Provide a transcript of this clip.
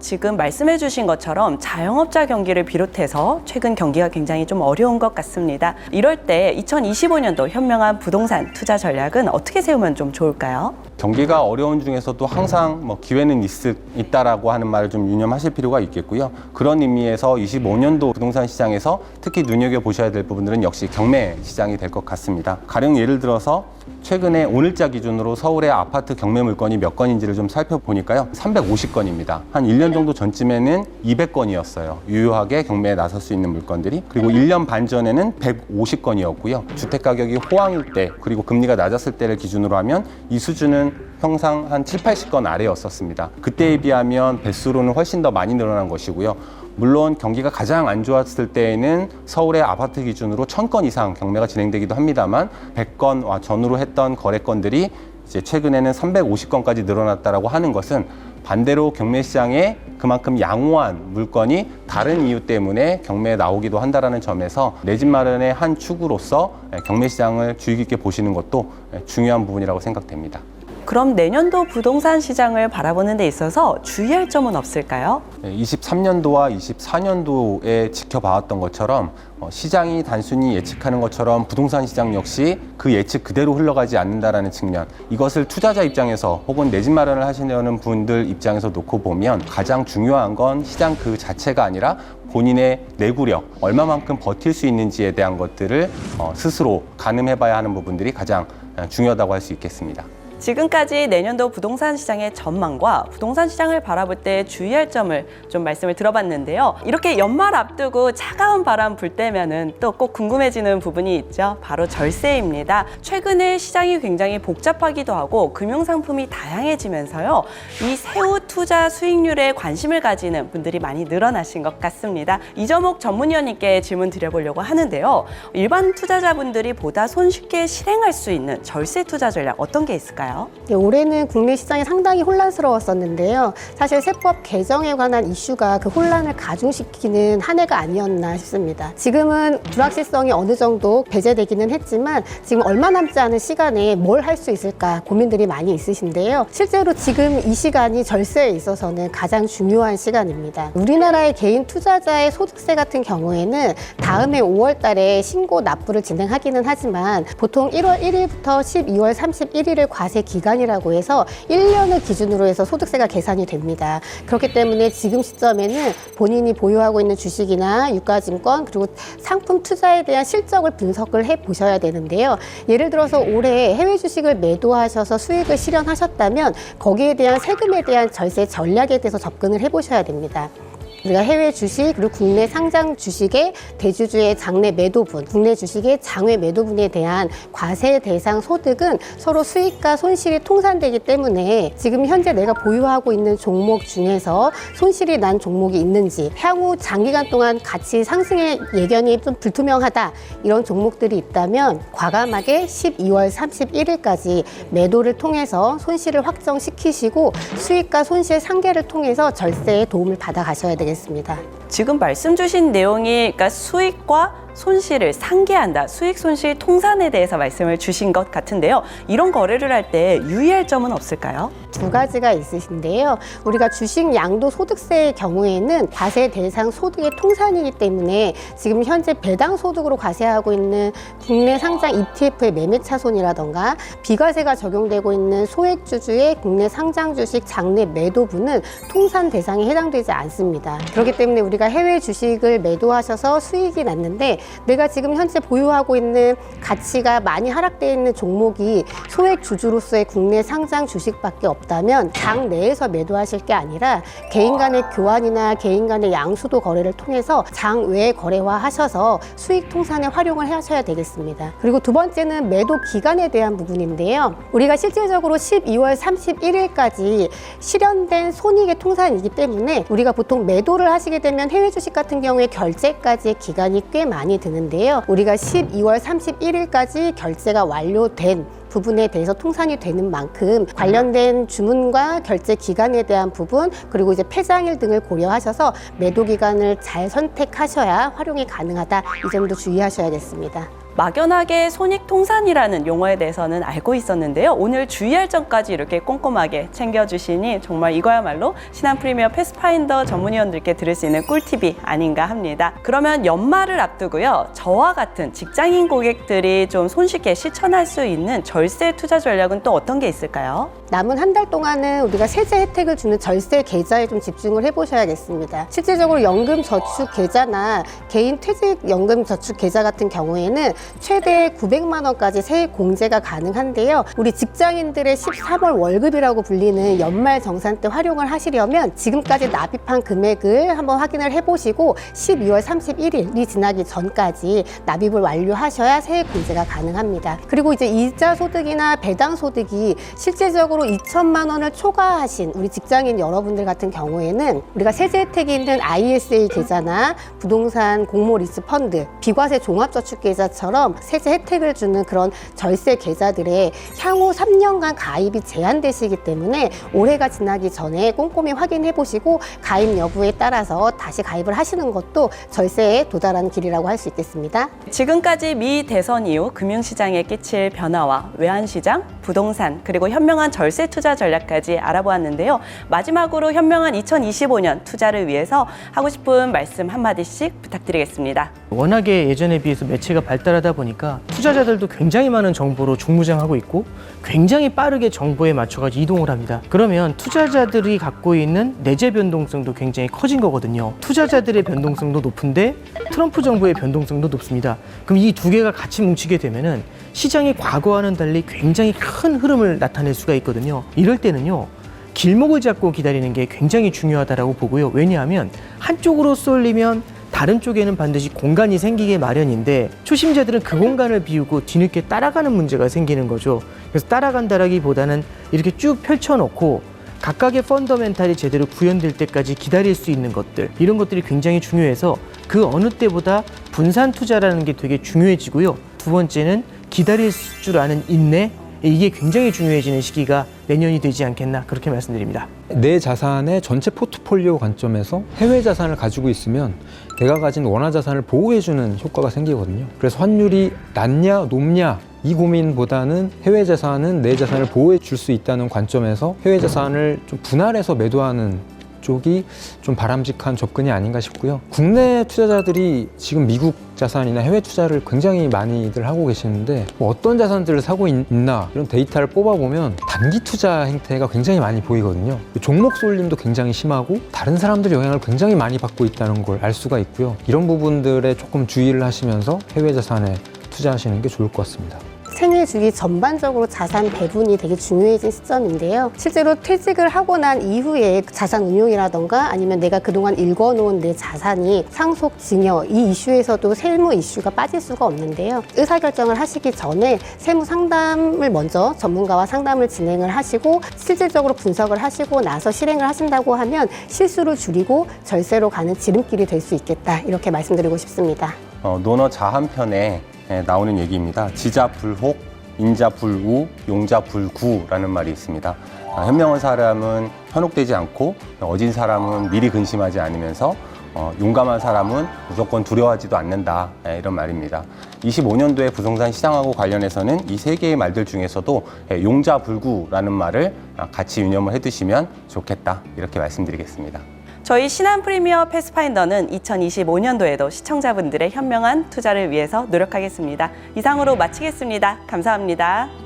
지금 말씀해 주신 것처럼 자영업자 경기를 비롯해서 최근 경기가 굉장히 좀 어려운 것 같습니다. 이럴 때 2025년도 현명한 부동산 투자 전략은 어떻게 세우면 좀 좋을까요? 경기가 어려운 중에서도 항상 기회는 있다라고 하는 말을 좀 유념하실 필요가 있겠고요. 그런 의미에서 25년도 부동산 시장에서 특히 눈여겨보셔야 될 부분들은 역시 경매 시장이 될 것 같습니다. 가령 예를 들어서 최근에 오늘자 기준으로 서울의 아파트 경매 물건이 몇 건인지를 좀 살펴보니까요. 350건입니다. 한 1년 정도 전쯤에는 200건이었어요. 유효하게 경매에 나설 수 있는 물건들이. 그리고 1년 반 전에는 150건이었고요. 주택가격이 호황일 때 그리고 금리가 낮았을 때를 기준으로 하면 이 수준은 평상 한 7, 80건 아래였었습니다. 그때에 비하면 배수로는 훨씬 더 많이 늘어난 것이고요. 물론 경기가 가장 안 좋았을 때에는 서울의 아파트 기준으로 1000건 이상 경매가 진행되기도 합니다만 100건 전후로 했던 거래건들이 이제 최근에는 350건까지 늘어났다라고 하는 것은 반대로 경매 시장에 그만큼 양호한 물건이 다른 이유 때문에 경매에 나오기도 한다는 점에서 내 집 마련의 한 축으로서 경매 시장을 주의 깊게 보시는 것도 중요한 부분이라고 생각됩니다. 그럼 내년도 부동산 시장을 바라보는 데 있어서 주의할 점은 없을까요? 23년도와 24년도에 지켜봐왔던 것처럼 시장이 단순히 예측하는 것처럼 부동산 시장 역시 그 예측 그대로 흘러가지 않는다라는 측면, 이것을 투자자 입장에서 혹은 내 집 마련을 하시려는 분들 입장에서 놓고 보면 가장 중요한 건 시장 그 자체가 아니라 본인의 내구력, 얼마만큼 버틸 수 있는지에 대한 것들을 스스로 가늠해봐야 하는 부분들이 가장 중요하다고 할 수 있겠습니다. 지금까지 내년도 부동산 시장의 전망과 부동산 시장을 바라볼 때 주의할 점을 좀 말씀을 들어봤는데요. 이렇게 연말 앞두고 차가운 바람 불 때면은 또 꼭 궁금해지는 부분이 있죠. 바로 절세입니다. 최근에 시장이 굉장히 복잡하기도 하고 금융상품이 다양해지면서요. 이 세후 투자 수익률에 관심을 가지는 분들이 많이 늘어나신 것 같습니다. 이정옥 전문위원님께 질문 드려보려고 하는데요. 일반 투자자분들이 보다 손쉽게 실행할 수 있는 절세 투자 전략 어떤 게 있을까요? 네, 올해는 국내 시장이 상당히 혼란스러웠었는데요. 사실 세법 개정에 관한 이슈가 그 혼란을 가중시키는 한 해가 아니었나 싶습니다. 지금은 불확실성이 어느 정도 배제되기는 했지만 지금 얼마 남지 않은 시간에 뭘 할 수 있을까 고민들이 많이 있으신데요. 실제로 지금 이 시간이 절세에 있어서는 가장 중요한 시간입니다. 우리나라의 개인 투자자의 소득세 같은 경우에는 다음해 5월 달에 신고 납부를 진행하기는 하지만 보통 1월 1일부터 12월 31일을 과세 기간이라고 해서 1년을 기준으로 해서 소득세가 계산이 됩니다. 그렇기 때문에 지금 시점에는 본인이 보유하고 있는 주식이나 유가증권 그리고 상품 투자에 대한 실적을 분석을 해 보셔야 되는데요. 예를 들어서 올해 해외 주식을 매도하셔서 수익을 실현하셨다면 거기에 대한 세금에 대한 절세 전략에 대해서 접근을 해 보셔야 됩니다. 우리가 해외 주식 그리고 국내 상장 주식의 대주주의 장내 매도분, 국내 주식의 장외 매도분에 대한 과세 대상 소득은 서로 수익과 손실이 통산되기 때문에 지금 현재 내가 보유하고 있는 종목 중에서 손실이 난 종목이 있는지, 향후 장기간 동안 가치 상승의 예견이 좀 불투명하다 이런 종목들이 있다면 과감하게 12월 31일까지 매도를 통해서 손실을 확정시키시고 수익과 손실 상계를 통해서 절세에 도움을 받아 가셔야 되겠습니다. 지금 말씀 주신 내용이 그러니까 수익과 손실을 상계한다. 수익 손실 통산에 대해서 말씀을 주신 것 같은데요. 이런 거래를 할 때 유의할 점은 없을까요? 두 가지가 있으신데요. 우리가 주식 양도 소득세의 경우에는 과세 대상 소득의 통산이기 때문에 지금 현재 배당 소득으로 과세하고 있는 국내 상장 ETF의 매매 차손이라던가 비과세가 적용되고 있는 소액주주의 국내 상장 주식 장내 매도분은 통산 대상에 해당되지 않습니다. 그렇기 때문에 우리가 해외 주식을 매도하셔서 수익이 났는데 내가 지금 현재 보유하고 있는 가치가 많이 하락되어 있는 종목이 소액 주주로서의 국내 상장 주식밖에 없다면 장 내에서 매도하실 게 아니라 개인 간의 교환이나 개인 간의 양수도 거래를 통해서 장 외 거래화 하셔서 수익 통산에 활용을 하셔야 되겠습니다. 그리고 두 번째는 매도 기간에 대한 부분인데요. 우리가 실질적으로 12월 31일까지 실현된 손익의 통산이기 때문에 우리가 보통 매도를 하시게 되면 해외 주식 같은 경우에 결제까지의 기간이 꽤 많이 드는데요. 우리가 12월 31일까지 결제가 완료된 부분에 대해서 통산이 되는 만큼 관련된 주문과 결제 기간에 대한 부분 그리고 이제 폐장일 등을 고려하셔서 매도 기간을 잘 선택하셔야 활용이 가능하다. 이 점도 주의하셔야겠습니다. 막연하게 손익통산이라는 용어에 대해서는 알고 있었는데요. 오늘 주의할 점까지 이렇게 꼼꼼하게 챙겨주시니 정말 이거야말로 신한 프리미어 패스파인더 전문위원들께 들을 수 있는 꿀팁이 아닌가 합니다. 그러면 연말을 앞두고요. 저와 같은 직장인 고객들이 좀 손쉽게 실천할 수 있는 절세 투자 전략은 또 어떤 게 있을까요? 남은 한 달 동안은 우리가 세제 혜택을 주는 절세 계좌에 좀 집중을 해보셔야겠습니다. 실질적으로 연금저축계좌나 개인 퇴직연금저축계좌 같은 경우에는 최대 900만 원까지 세액 공제가 가능한데요. 우리 직장인들의 13월 월급이라고 불리는 연말정산 때 활용을 하시려면 지금까지 납입한 금액을 한번 확인을 해보시고 12월 31일이 지나기 전까지 납입을 완료하셔야 세액 공제가 가능합니다. 그리고 이제 이자 소득이나 배당 소득이 실질적으로 2천만 원을 초과하신 우리 직장인 여러분들 같은 경우에는 우리가 세제 혜택이 있는 ISA 계좌나 부동산 공모 리스 펀드, 비과세 종합저축계좌처럼 세제 혜택을 주는 그런 절세 계좌들에 향후 3년간 가입이 제한되시기 때문에 올해가 지나기 전에 꼼꼼히 확인해 보시고 가입 여부에 따라서 다시 가입을 하시는 것도 절세에 도달하는 길이라고 할 수 있겠습니다. 지금까지 미 대선 이후 금융시장에 끼칠 변화와 외환시장, 부동산, 그리고 현명한 절세 투자 전략까지 알아보았는데요. 마지막으로 현명한 2025년 투자를 위해서 하고 싶은 말씀 한마디씩 부탁드리겠습니다. 워낙에 예전에 비해서 매체가 발달하다 보니까 투자자들도 굉장히 많은 정보로 중무장하고 있고 굉장히 빠르게 정보에 맞춰가지고 이동을 합니다. 그러면 투자자들이 갖고 있는 내재 변동성도 굉장히 커진 거거든요. 투자자들의 변동성도 높은데 트럼프 정부의 변동성도 높습니다. 그럼 이 두 개가 같이 뭉치게 되면은 시장이 과거와는 달리 굉장히 큰 흐름을 나타낼 수가 있거든요. 이럴 때는요. 길목을 잡고 기다리는 게 굉장히 중요하다고 보고요. 왜냐하면 한쪽으로 쏠리면 다른 쪽에는 반드시 공간이 생기게 마련인데 초심자들은 그 공간을 비우고 뒤늦게 따라가는 문제가 생기는 거죠. 그래서 따라간다라기보다는 이렇게 쭉 펼쳐놓고 각각의 펀더멘탈이 제대로 구현될 때까지 기다릴 수 있는 것들, 이런 것들이 굉장히 중요해서 그 어느 때보다 분산 투자라는 게 되게 중요해지고요. 두 번째는 기다릴 줄 아는 인내, 이게 굉장히 중요해지는 시기가 내년이 되지 않겠나 그렇게 말씀드립니다. 내 자산의 전체 포트폴리오 관점에서 해외 자산을 가지고 있으면 내가 가진 원화 자산을 보호해주는 효과가 생기거든요. 그래서 환율이 낮냐 높냐 이 고민보다는 해외 자산은 내 자산을 보호해 줄 수 있다는 관점에서 해외 자산을 좀 분할해서 매도하는 쪽이 좀 바람직한 접근이 아닌가 싶고요. 국내 투자자들이 지금 미국 자산이나 해외 투자를 굉장히 많이들 하고 계시는데 어떤 자산들을 사고 있나 이런 데이터를 뽑아보면 단기 투자 행태가 굉장히 많이 보이거든요. 종목 쏠림도 굉장히 심하고 다른 사람들의 영향을 굉장히 많이 받고 있다는 걸 알 수가 있고요. 이런 부분들에 조금 주의를 하시면서 해외 자산에 투자하시는 게 좋을 것 같습니다. 생애 주기 전반적으로 자산 배분이 되게 중요해진 시점인데요. 실제로 퇴직을 하고 난 이후에 자산 운용이라던가 아니면 내가 그동안 읽어놓은 내 자산이 상속, 증여 이 이슈에서도 세무 이슈가 빠질 수가 없는데요. 의사결정을 하시기 전에 세무 상담을 먼저 전문가와 상담을 진행을 하시고 실질적으로 분석을 하시고 나서 실행을 하신다고 하면 실수를 줄이고 절세로 가는 지름길이 될 수 있겠다 이렇게 말씀드리고 싶습니다. 논어 자한편에 나오는 얘기입니다. 지자불혹, 인자불우, 용자불구라는 말이 있습니다. 현명한 사람은 현혹되지 않고 어진 사람은 미리 근심하지 않으면서 용감한 사람은 무조건 두려워하지도 않는다 이런 말입니다. 25년도에 부동산 시장하고 관련해서는 이 세 개의 말들 중에서도 용자불구라는 말을 같이 유념을 해두시면 좋겠다 이렇게 말씀드리겠습니다. 저희 신한 프리미어 패스파인더는 2025년도에도 시청자분들의 현명한 투자를 위해서 노력하겠습니다. 이상으로 마치겠습니다. 감사합니다.